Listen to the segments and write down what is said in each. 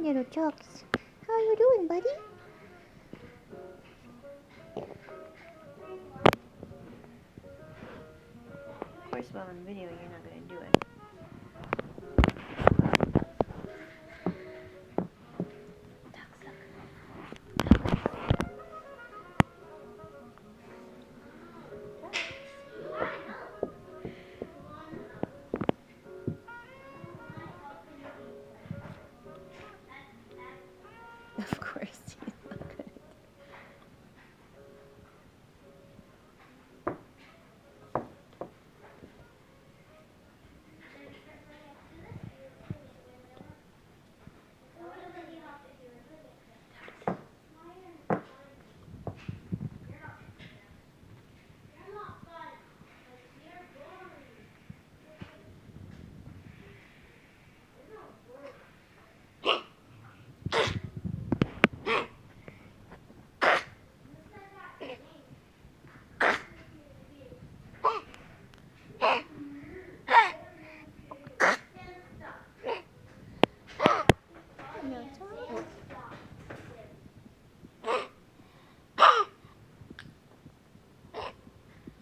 little Chucks. How you doing, buddy? Of course, while I'm video, you're not going to do it. Of course, he's not good.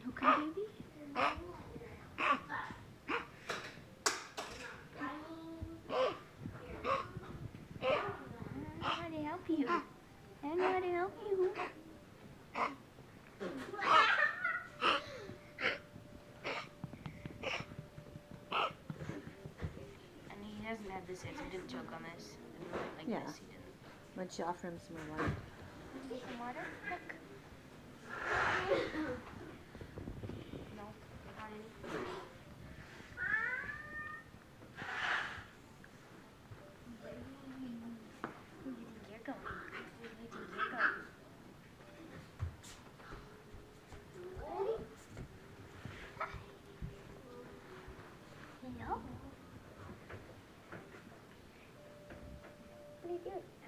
Okay, baby? I know how to help you. I know how to help you. And he doesn't have this yet, so he didn't choke on this. Like Yeah. this, he didn't. Why don't you offer him some more water? Some water? Look. No, not any. Where do you think you're going? Where do you think you're going? Hello? What are you doing?